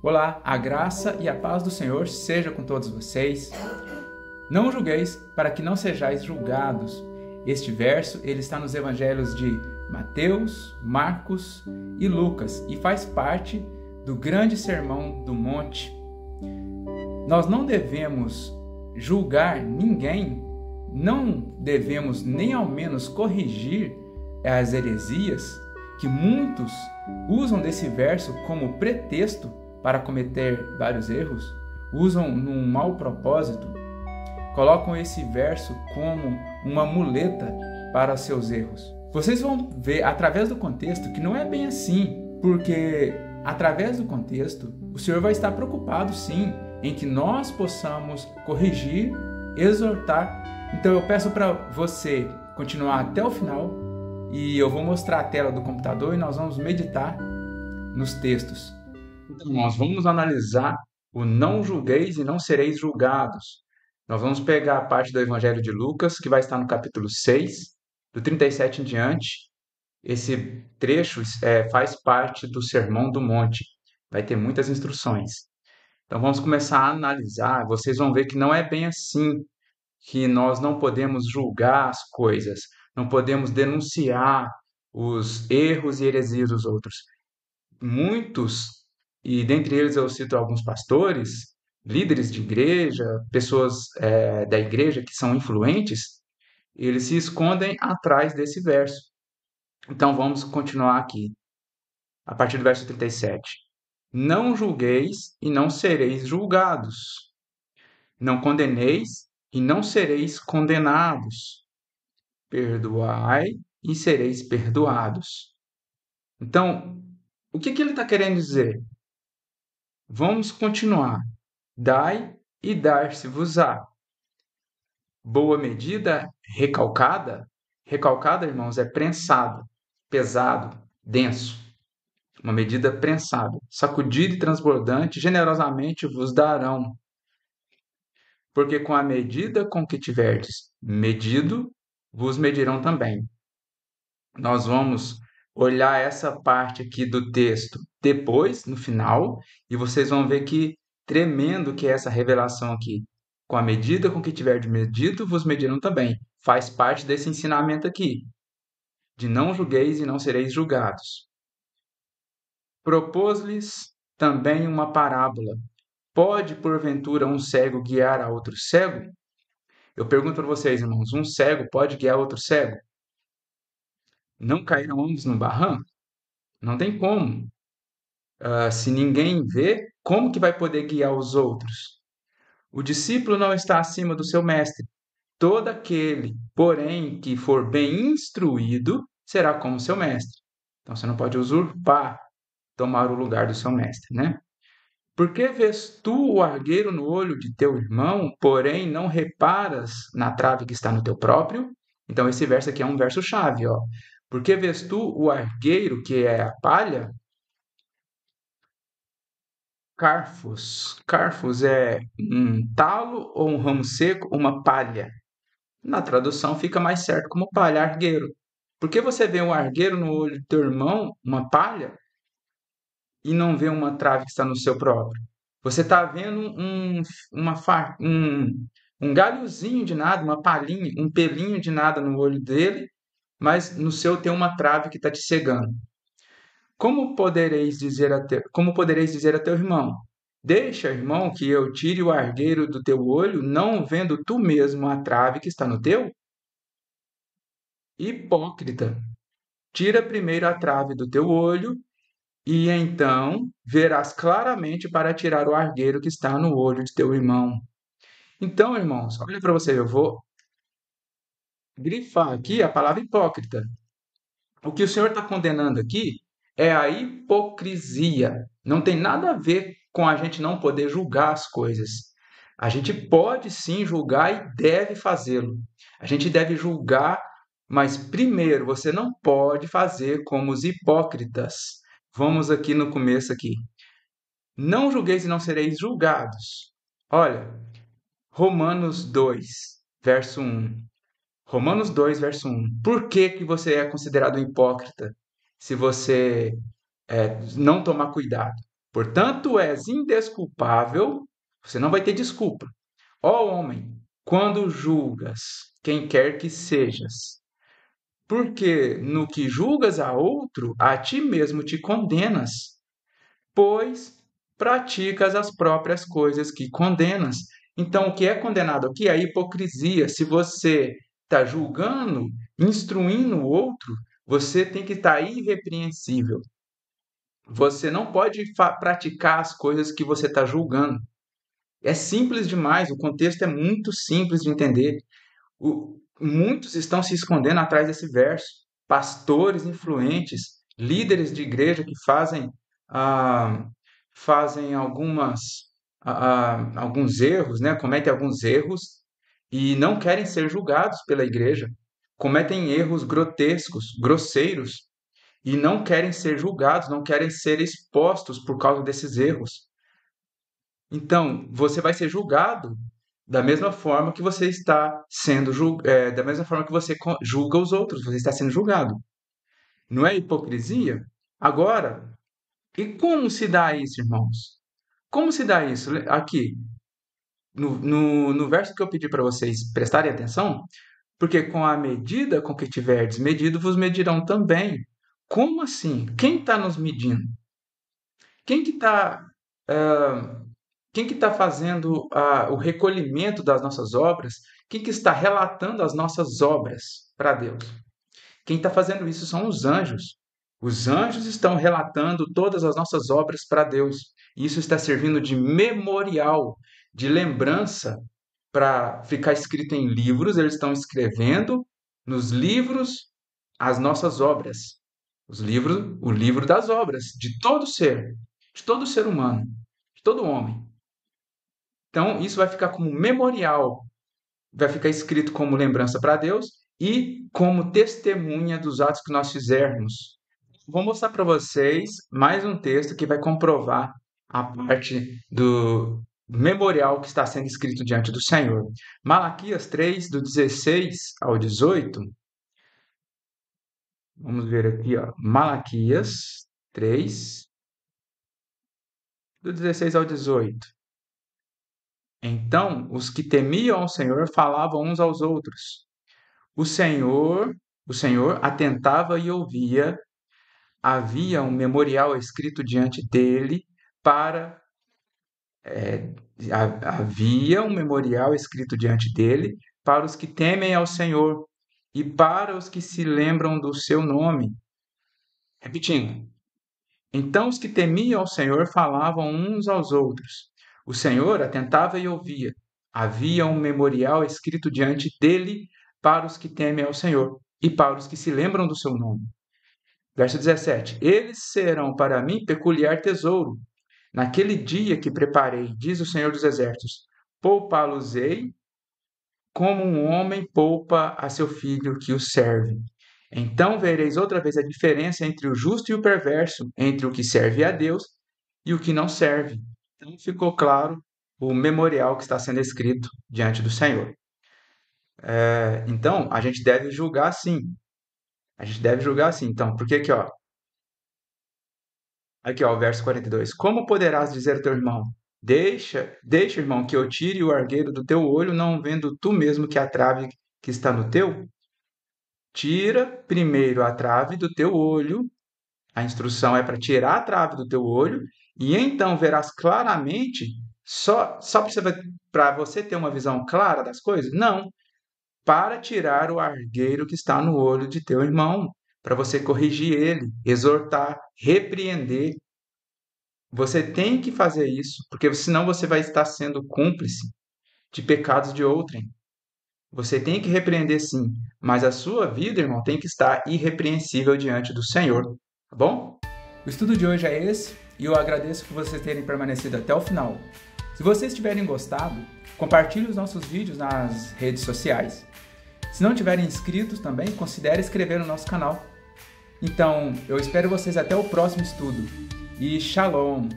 Olá, a graça e a paz do Senhor seja com todos vocês. Não julgueis para que não sejais julgados. Este verso ele está nos evangelhos de Mateus, Marcos e Lucas e faz parte do grande sermão do monte. Nós não devemos julgar ninguém, não devemos nem ao menos corrigir as heresias que muitos usam desse verso como pretexto para cometer vários erros, usam num mau propósito, colocam esse verso como uma muleta para seus erros. Vocês vão ver através do contexto que não é bem assim, porque através do contexto o Senhor vai estar preocupado sim em que nós possamos corrigir, exortar. Então eu peço para você continuar até o final e eu vou mostrar a tela do computador e nós vamos meditar nos textos. Então, nós vamos analisar o não julgueis e não sereis julgados. Nós vamos pegar a parte do Evangelho de Lucas, que vai estar no capítulo 6, do 37 em diante. Esse trecho faz parte do Sermão do Monte. Vai ter muitas instruções. Então, vamos começar a analisar. Vocês vão ver que não é bem assim, que nós não podemos julgar as coisas, não podemos denunciar os erros e heresias dos outros. Muitos, e dentre eles eu cito alguns pastores, líderes de igreja, pessoas da igreja que são influentes, eles se escondem atrás desse verso. Então vamos continuar aqui, a partir do verso 37. Não julgueis e não sereis julgados. Não condeneis e não sereis condenados. Perdoai e sereis perdoados. Então, o que ele está querendo dizer? Vamos continuar. Dai e dar-se-vos-á. Boa medida, recalcada. Recalcada, irmãos, é prensado, pesado, denso. Uma medida prensada. Sacudida e transbordante, generosamente vos darão. Porque com a medida com que tiverdes medido, vos medirão também. Nós vamos olhar essa parte aqui do texto depois, no final, e vocês vão ver que tremendo que é essa revelação aqui. Com a medida com que tiver medido, vos medirão também. Faz parte desse ensinamento aqui, de não julgueis e não sereis julgados. Propôs-lhes também uma parábola. Pode, porventura, um cego guiar a outro cego? Eu pergunto para vocês, irmãos, um cego pode guiar outro cego? Não cairão ambos no barranco? Não tem como. Se ninguém vê, como que vai poder guiar os outros? O discípulo não está acima do seu mestre. Todo aquele, porém, que for bem instruído, será como seu mestre. Então você não pode usurpar, tomar o lugar do seu mestre, né? Por que vês tu o argueiro no olho de teu irmão, porém não reparas na trave que está no teu próprio? Então esse verso aqui é um verso chave, ó. Por que vês tu o argueiro, que é a palha, carfos? Carfos é um talo ou um ramo seco, uma palha. Na tradução fica mais certo como palha, argueiro. Por que você vê um argueiro no olho do teu irmão, uma palha, e não vê uma trave que está no seu próprio? Você está vendo um galhozinho de nada, uma palhinha, um pelinho de nada no olho dele, mas no seu tem uma trave que está te cegando. Como podereis dizer a teu irmão: Deixa, irmão, que eu tire o argueiro do teu olho, não vendo tu mesmo a trave que está no teu? Hipócrita, tira primeiro a trave do teu olho, e então verás claramente para tirar o argueiro que está no olho de teu irmão. Então, irmãos, olha para você, eu vou grifar aqui a palavra hipócrita. O que o Senhor está condenando aqui é a hipocrisia. Não tem nada a ver com a gente não poder julgar as coisas. A gente pode sim julgar e deve fazê-lo. A gente deve julgar, mas primeiro você não pode fazer como os hipócritas. Vamos aqui no começo aqui. Não julgueis e não sereis julgados. Olha, Romanos 2, verso 1. Romanos 2, verso 1. Por que que você é considerado um hipócrita se você não tomar cuidado? Portanto, és indesculpável, você não vai ter desculpa. Ó homem, quando julgas quem quer que sejas, porque no que julgas a outro, a ti mesmo te condenas, pois praticas as próprias coisas que condenas. Então, o que é condenado aqui é a hipocrisia. Se você está julgando, instruindo o outro, você tem que estar irrepreensível. Você não pode praticar as coisas que você está julgando. É simples demais, o contexto é muito simples de entender. Muitos estão se escondendo atrás desse verso. Pastores influentes, líderes de igreja que fazem alguns erros, né? Cometem alguns erros e não querem ser julgados pela igreja. Cometem erros grotescos, grosseiros, e não querem ser julgados, não querem ser expostos por causa desses erros. Então, você vai ser julgado da mesma forma que você está sendo da mesma forma que você julga os outros, você está sendo julgado. Não é hipocrisia? Agora, e como se dá isso, irmãos? Como se dá isso? Aqui, no verso que eu pedi para vocês prestarem atenção, porque com a medida com que tiverdes medido, vos medirão também. Como assim? Quem está nos medindo? Quem que está quem que está fazendo o recolhimento das nossas obras? Quem que está relatando as nossas obras para Deus? Quem está fazendo isso são os anjos. Os anjos estão relatando todas as nossas obras para Deus. E isso está servindo de memorial, de lembrança, para ficar escrito em livros. Eles estão escrevendo nos livros as nossas obras. O livro das obras de todo ser humano, de todo homem. Então, isso vai ficar como memorial, vai ficar escrito como lembrança para Deus e como testemunha dos atos que nós fizermos. Vou mostrar para vocês mais um texto que vai comprovar a parte do memorial que está sendo escrito diante do Senhor. Malaquias 3, do 16 ao 18. Vamos ver aqui, ó. Malaquias 3, do 16 ao 18. Então, os que temiam ao Senhor falavam uns aos outros. O Senhor atentava e ouvia. Havia um memorial escrito diante dele para havia um memorial escrito diante dele para os que temem ao Senhor e para os que se lembram do seu nome. Repetindo. Então os que temiam ao Senhor falavam uns aos outros. O Senhor atentava e ouvia. Havia um memorial escrito diante dele para os que temem ao Senhor e para os que se lembram do seu nome. Verso 17. Eles serão para mim peculiar tesouro. Naquele dia que preparei, diz o Senhor dos Exércitos, poupá-los-ei como um homem poupa a seu filho que o serve. Então vereis outra vez a diferença entre o justo e o perverso, entre o que serve a Deus e o que não serve. Então ficou claro o memorial que está sendo escrito diante do Senhor. Então, a gente deve julgar sim. A gente deve julgar sim. Então, por que aqui, ó? Aqui, ó, o verso 42. Como poderás dizer ao teu irmão, deixa, irmão, que eu tire o argueiro do teu olho, não vendo tu mesmo que a trave que está no teu? Tira primeiro a trave do teu olho. A instrução é para tirar a trave do teu olho e então verás claramente, só para você ter uma visão clara das coisas? Não. Para tirar o argueiro que está no olho de teu irmão, para você corrigir ele, exortar, repreender. Você tem que fazer isso, porque senão você vai estar sendo cúmplice de pecados de outrem. Você tem que repreender sim, mas a sua vida, irmão, tem que estar irrepreensível diante do Senhor, tá bom? O estudo de hoje é esse e eu agradeço por vocês terem permanecido até o final. Se vocês tiverem gostado, compartilhe os nossos vídeos nas redes sociais. Se não tiverem inscritos também, considere inscrever no nosso canal. Então, eu espero vocês até o próximo estudo. E Shalom!